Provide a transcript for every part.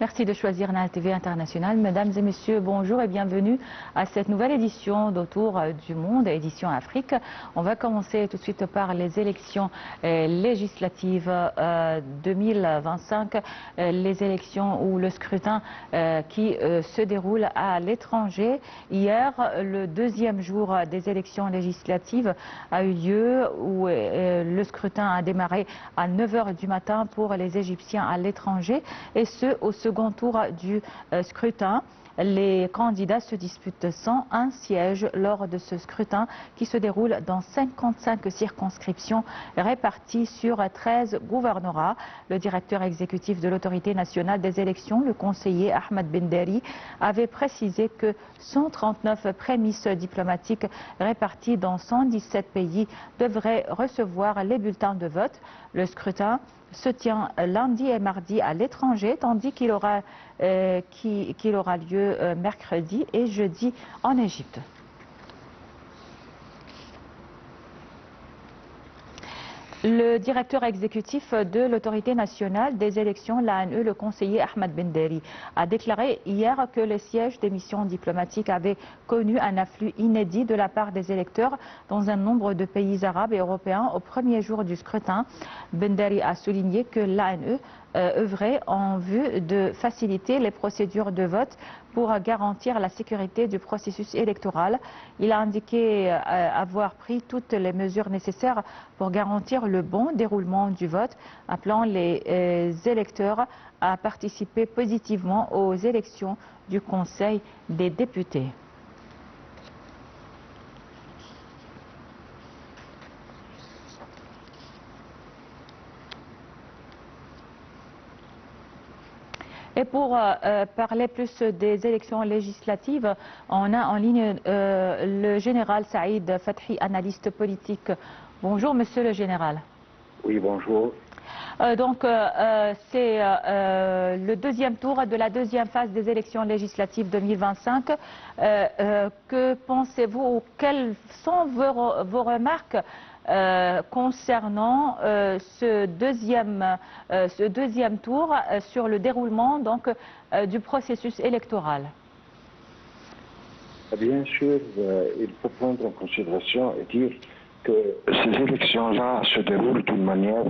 Merci de choisir NAS TV International. Mesdames et messieurs, bonjour et bienvenue à cette nouvelle édition d'Autour du Monde, édition Afrique. On va commencer tout de suite par les élections législatives 2025, les élections ou le scrutin qui se déroule à l'étranger. Hier, le deuxième jour des élections législatives a eu lieu où le scrutin a démarré à 9 h du matin pour les Égyptiens à l'étranger et ce au second tour du scrutin. Les candidats se disputent 101 sièges lors de ce scrutin qui se déroule dans 55 circonscriptions réparties sur 13 gouvernorats. Le directeur exécutif de l'autorité nationale des élections, le conseiller Ahmed Benderi, avait précisé que 139 prémices diplomatiques réparties dans 117 pays devraient recevoir les bulletins de vote. Le scrutin se tient lundi et mardi à l'étranger, tandis qu'il aura lieu mercredi et jeudi en Égypte. Le directeur exécutif de l'autorité nationale des élections, l'ANE, le conseiller Ahmed Benderi, a déclaré hier que les sièges des missions diplomatiques avaient connu un afflux inédit de la part des électeurs dans un nombre de pays arabes et européens au premier jour du scrutin. Benderi a souligné que l'ANE œuvrait en vue de faciliter les procédures de vote pour garantir la sécurité du processus électoral. Il a indiqué avoir pris toutes les mesures nécessaires pour garantir le bon déroulement du vote, appelant les électeurs à participer positivement aux élections du Conseil des députés. Et pour parler plus des élections législatives, on a en ligne le général Saïd Fathi, analyste politique. Bonjour, monsieur le général. Oui, bonjour. C'est le deuxième tour de la deuxième phase des élections législatives 2025. Que pensez-vous ou quelles sont vos remarques concernant ce deuxième tour sur le déroulement du processus électoral? Bien sûr, il faut prendre en considération et dire que ces élections-là se déroulent d'une manière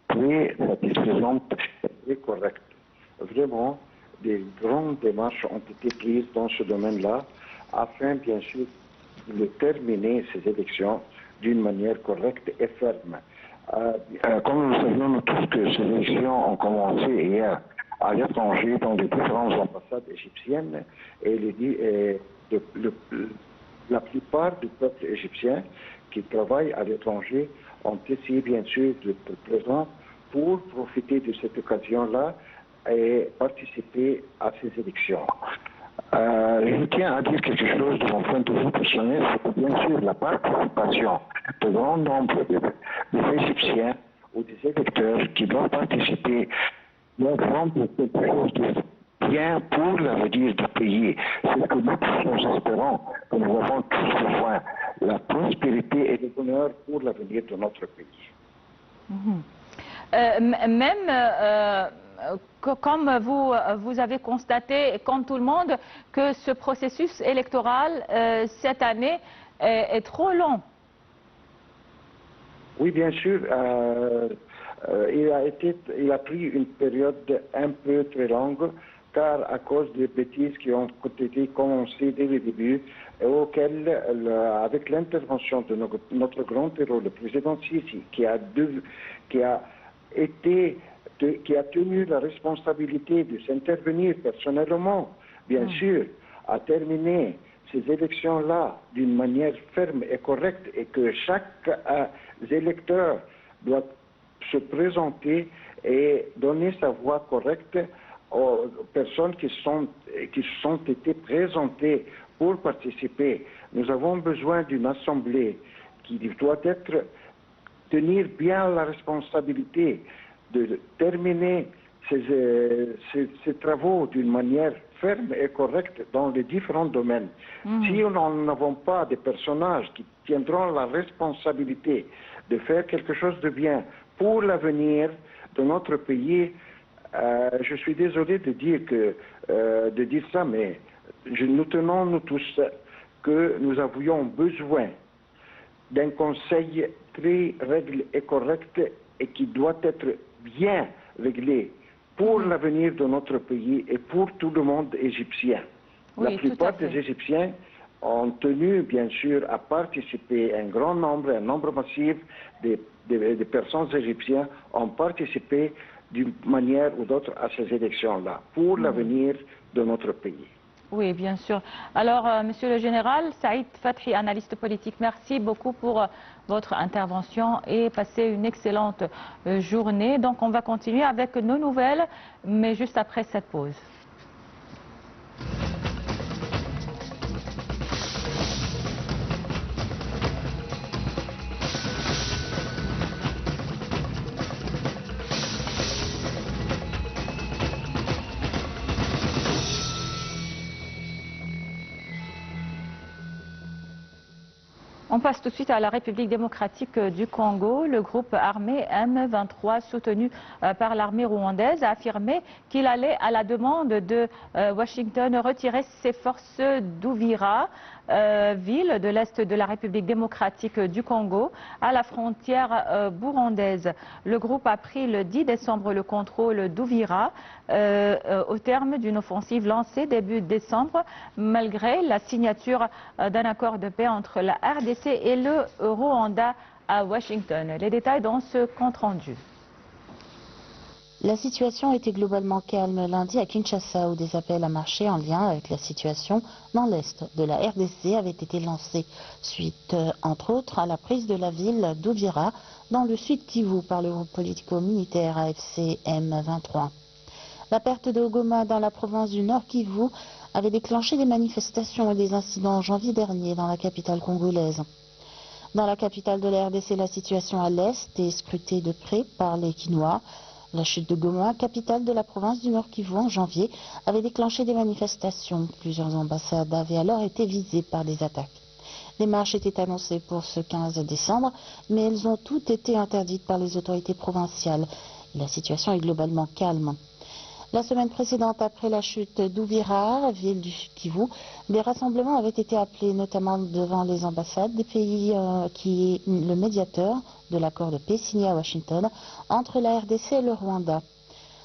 très satisfaisante et très correcte. Vraiment, des grandes démarches ont été prises dans ce domaine-là afin, bien sûr, de terminer ces élections d'une manière correcte et ferme. Comme nous savions tous que ces élections ont commencé hier à l'étranger dans les différentes ambassades égyptiennes et la plupart du peuple égyptien qui travaille à l'étranger ont essayé bien sûr d'être présents pour profiter de cette occasion-là et participer à ces élections. Je tiens à dire quelque chose de mon point de vue personnel, c'est que bien sûr la participation de grand nombre des Égyptiens ou des électeurs qui doivent participer doit rendre quelque chose de bien pour l'avenir du pays. C'est ce que nous tous espérons, que nous avons tous besoin, la prospérité et le bonheur pour l'avenir de notre pays. Comme vous avez constaté, comme tout le monde, que ce processus électoral cette année est trop long. Oui, bien sûr. Il a pris une période un peu très longue, car à cause des bêtises qui ont été commencées dès le début, et auxquelles, avec l'intervention de notre grand héros, le président Sisi, qui a tenu la responsabilité de s'intervenir personnellement, bien sûr, à terminer ces élections-là d'une manière ferme et correcte, et que chaque électeur doit se présenter et donner sa voix correcte aux personnes qui sont été présentées pour participer. Nous avons besoin d'une assemblée qui doit tenir bien la responsabilité de terminer ces travaux d'une manière ferme et correcte dans les différents domaines. Si nous n'avons pas des personnages qui tiendront la responsabilité de faire quelque chose de bien pour l'avenir de notre pays, Je suis désolé de dire ça, mais nous tenons, nous tous, que nous avions besoin d'un conseil très réglé et correct et qui doit être bien réglé pour l'avenir de notre pays et pour tout le monde égyptien. Oui, La plupart des Égyptiens ont tenu, bien sûr, à participer, un nombre massif de personnes égyptiennes ont participé d'une manière ou d'autre à ces élections-là, pour l'avenir de notre pays. Oui, bien sûr. Alors, Monsieur le Général, Saïd Fathi, analyste politique, merci beaucoup pour votre intervention et passez une excellente journée. Donc, on va continuer avec nos nouvelles, mais juste après cette pause. On passe tout de suite à la République démocratique du Congo. Le groupe armé M23, soutenu par l'armée rwandaise, a affirmé qu'il allait, à la demande de Washington, retirer ses forces d'Ouvira, ville de l'Est de la République démocratique du Congo, à la frontière burundaise. Le groupe a pris le 10 décembre le contrôle d'Ouvira au terme d'une offensive lancée début décembre, malgré la signature d'un accord de paix entre la RDC et le Rwanda à Washington. Les détails dans ce compte-rendu. La situation était globalement calme lundi à Kinshasa, où des appels à marcher en lien avec la situation dans l'est de la RDC avaient été lancés, suite entre autres à la prise de la ville d'Ouvira dans le sud Kivu par le groupe politico-militaire AFC M23. La perte de Goma dans la province du Nord Kivu avait déclenché des manifestations et des incidents en janvier dernier dans la capitale congolaise. Dans la capitale de la RDC, la situation à l'est est scrutée de près par les Kinois. La chute de Goma, capitale de la province du Nord Kivu en janvier, avait déclenché des manifestations. Plusieurs ambassades avaient alors été visées par des attaques. Des marches étaient annoncées pour ce 15 décembre, mais elles ont toutes été interdites par les autorités provinciales. La situation est globalement calme. La semaine précédente, après la chute d'Ouvira, ville du Sud Kivu, des rassemblements avaient été appelés, notamment devant les ambassades des pays qui est le médiateur de l'accord de paix signé à Washington entre la RDC et le Rwanda.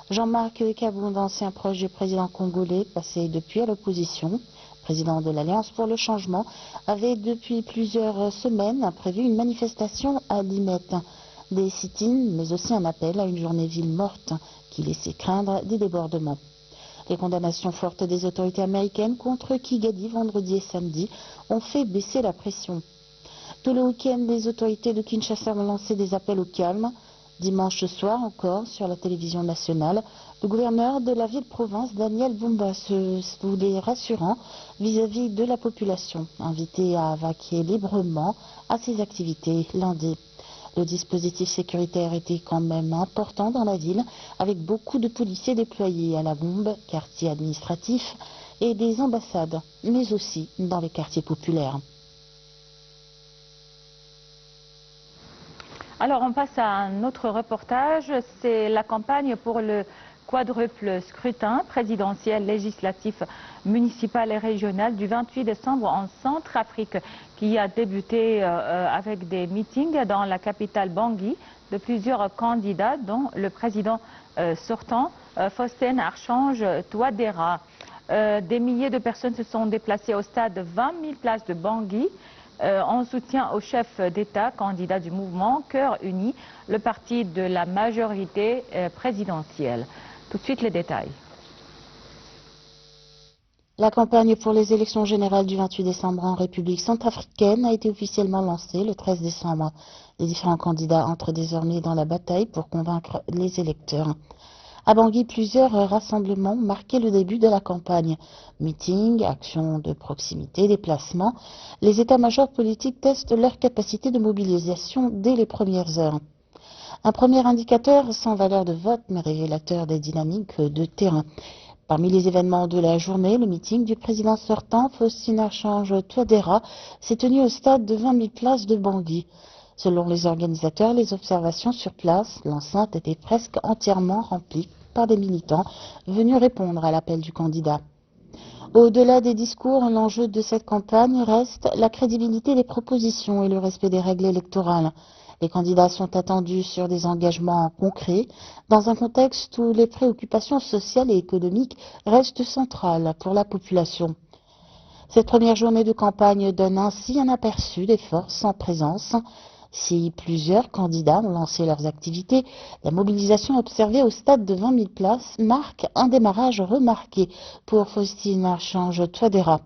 Jean-Marc Kabound, ancien proche du président congolais, passé depuis à l'opposition, président de l'Alliance pour le changement, avait depuis plusieurs semaines prévu une manifestation à Limette. Des sit-ins, mais aussi un appel à une journée ville morte qui laissait craindre des débordements. Les condamnations fortes des autorités américaines contre Kigali vendredi et samedi ont fait baisser la pression. Tout le week-end, les autorités de Kinshasa ont lancé des appels au calme. Dimanche soir encore, sur la télévision nationale, le gouverneur de la ville-province, Daniel Bumba, se voulait rassurant vis-à-vis de la population, invitée à vaquer librement à ses activités lundi. Le dispositif sécuritaire était quand même important dans la ville, avec beaucoup de policiers déployés à la bombe, quartier administratif, et des ambassades, mais aussi dans les quartiers populaires. Alors, on passe à un autre reportage. C'est la campagne pour le quadruple scrutin présidentiel, législatif, municipal et régional du 28 décembre en Centrafrique, qui a débuté avec des meetings dans la capitale Bangui de plusieurs candidats, dont le président sortant, Faustin Archange Touadéra. Des milliers de personnes se sont déplacées au stade 20 000 places de Bangui en soutien au chef d'État, candidat du mouvement Cœur Uni, le parti de la majorité présidentielle. Tout de suite les détails. La campagne pour les élections générales du 28 décembre en République centrafricaine a été officiellement lancée le 13 décembre. Les différents candidats entrent désormais dans la bataille pour convaincre les électeurs. À Bangui, plusieurs rassemblements marquaient le début de la campagne. Meetings, actions de proximité, déplacements. Les états-majors politiques testent leur capacité de mobilisation dès les premières heures. Un premier indicateur sans valeur de vote, mais révélateur des dynamiques de terrain. Parmi les événements de la journée, le meeting du président sortant, Faustin Archange Touadéra, s'est tenu au stade de 20 000 places de Bangui. Selon les organisateurs, les observations sur place, l'enceinte était presque entièrement remplie par des militants venus répondre à l'appel du candidat. Au-delà des discours, l'enjeu de cette campagne reste la crédibilité des propositions et le respect des règles électorales. Les candidats sont attendus sur des engagements concrets dans un contexte où les préoccupations sociales et économiques restent centrales pour la population. Cette première journée de campagne donne ainsi un aperçu des forces en présence. Si plusieurs candidats ont lancé leurs activités, la mobilisation observée au stade de 20 000 places marque un démarrage remarqué pour Faustine Archange Touadéra.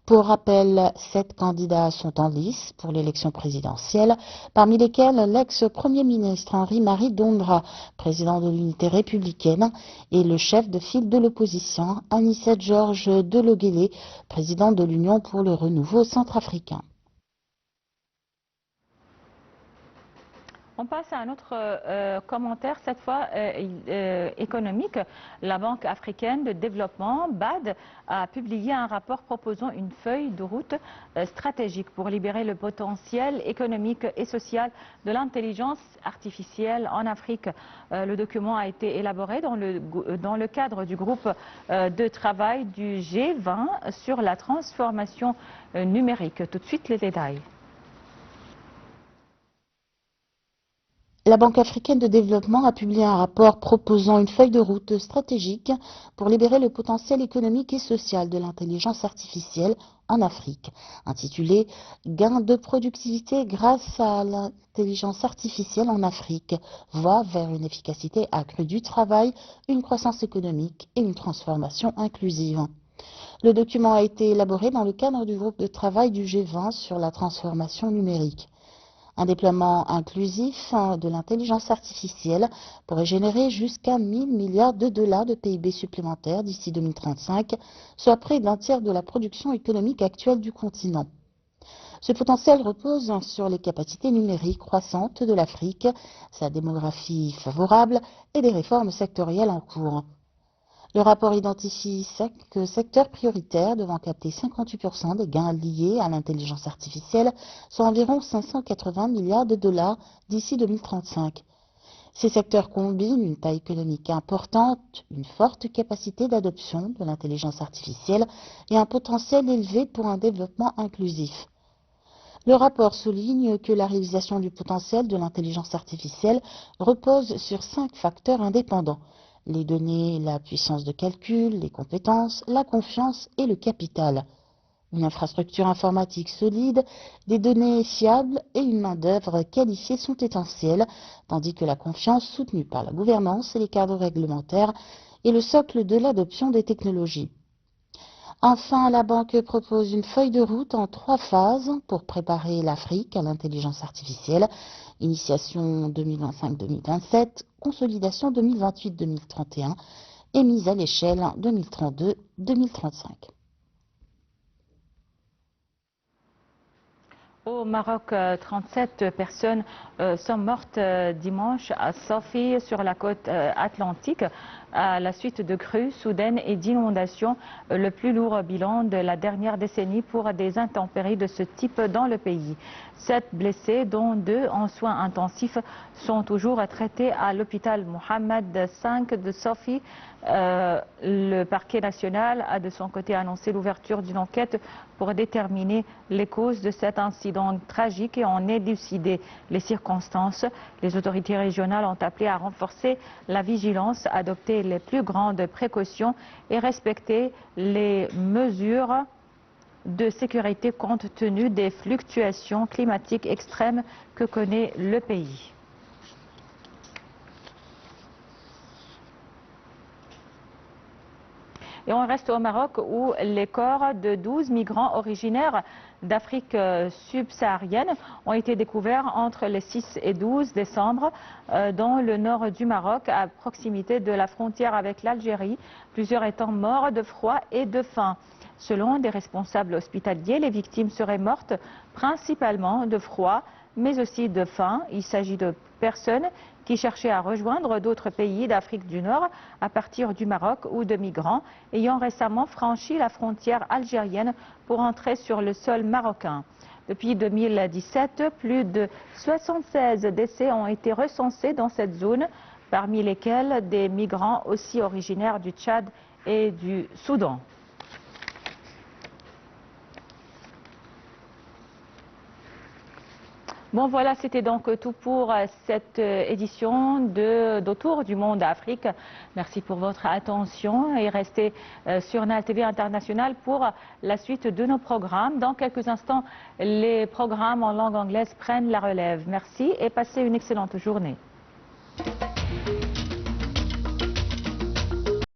Pour rappel, 7 candidats sont en lice pour l'élection présidentielle, parmi lesquels l'ex-premier ministre Henri-Marie Dondra, président de l'unité républicaine, et le chef de file de l'opposition, Anicet Georges Deloguélé, président de l'Union pour le renouveau centrafricain. On passe à un autre commentaire, cette fois économique. La Banque africaine de développement, BAD, a publié un rapport proposant une feuille de route stratégique pour libérer le potentiel économique et social de l'intelligence artificielle en Afrique. Le document a été élaboré dans le cadre du groupe de travail du G20 sur la transformation numérique. Tout de suite, les détails. La Banque africaine de développement a publié un rapport proposant une feuille de route stratégique pour libérer le potentiel économique et social de l'intelligence artificielle en Afrique, intitulé « Gain de productivité grâce à l'intelligence artificielle en Afrique, voie vers une efficacité accrue du travail, une croissance économique et une transformation inclusive ». Le document a été élaboré dans le cadre du groupe de travail du G20 sur la transformation numérique. Un déploiement inclusif de l'intelligence artificielle pourrait générer jusqu'à 1 000 milliards de dollars de PIB supplémentaires d'ici 2035, soit près d'un tiers de la production économique actuelle du continent. Ce potentiel repose sur les capacités numériques croissantes de l'Afrique, sa démographie favorable et des réformes sectorielles en cours. Le rapport identifie 5 secteurs prioritaires devant capter 58% des gains liés à l'intelligence artificielle, soit environ 580 milliards de dollars d'ici 2035. Ces secteurs combinent une taille économique importante, une forte capacité d'adoption de l'intelligence artificielle et un potentiel élevé pour un développement inclusif. Le rapport souligne que la réalisation du potentiel de l'intelligence artificielle repose sur 5 facteurs indépendants: les données, la puissance de calcul, les compétences, la confiance et le capital. Une infrastructure informatique solide, des données fiables et une main-d'œuvre qualifiée sont essentielles, tandis que la confiance soutenue par la gouvernance et les cadres réglementaires est le socle de l'adoption des technologies. Enfin, la Banque propose une feuille de route en 3 phases pour préparer l'Afrique à l'intelligence artificielle: initiation 2025-2027, consolidation 2028-2031 et mise à l'échelle 2032-2035. Au Maroc, 37 personnes sont mortes dimanche à Safi, sur la côte atlantique, à la suite de crues soudaines et d'inondations, le plus lourd bilan de la dernière décennie pour des intempéries de ce type dans le pays. 7 blessés, dont 2 en soins intensifs, sont toujours traités à l'hôpital Mohamed V de Safi. Le parquet national a de son côté annoncé l'ouverture d'une enquête pour déterminer les causes de cet incident tragique et en élucider les circonstances. Les autorités régionales ont appelé à renforcer la vigilance, adopter les plus grandes précautions et respecter les mesures de sécurité compte tenu des fluctuations climatiques extrêmes que connaît le pays. Et on reste au Maroc où les corps de 12 migrants originaires d'Afrique subsaharienne ont été découverts entre les 6 et 12 décembre dans le nord du Maroc, à proximité de la frontière avec l'Algérie, plusieurs étant morts de froid et de faim. Selon des responsables hospitaliers, les victimes seraient mortes principalement de froid, mais aussi de faim. Il s'agit de personnes qui cherchaient à rejoindre d'autres pays d'Afrique du Nord à partir du Maroc ou de migrants ayant récemment franchi la frontière algérienne pour entrer sur le sol marocain. Depuis 2017, plus de 76 décès ont été recensés dans cette zone parmi lesquels des migrants aussi originaires du Tchad et du Soudan. Bon voilà, c'était donc tout pour cette édition d'Autour du monde Afrique. Merci pour votre attention et restez sur NAL TV International pour la suite de nos programmes. Dans quelques instants, les programmes en langue anglaise prennent la relève. Merci et passez une excellente journée.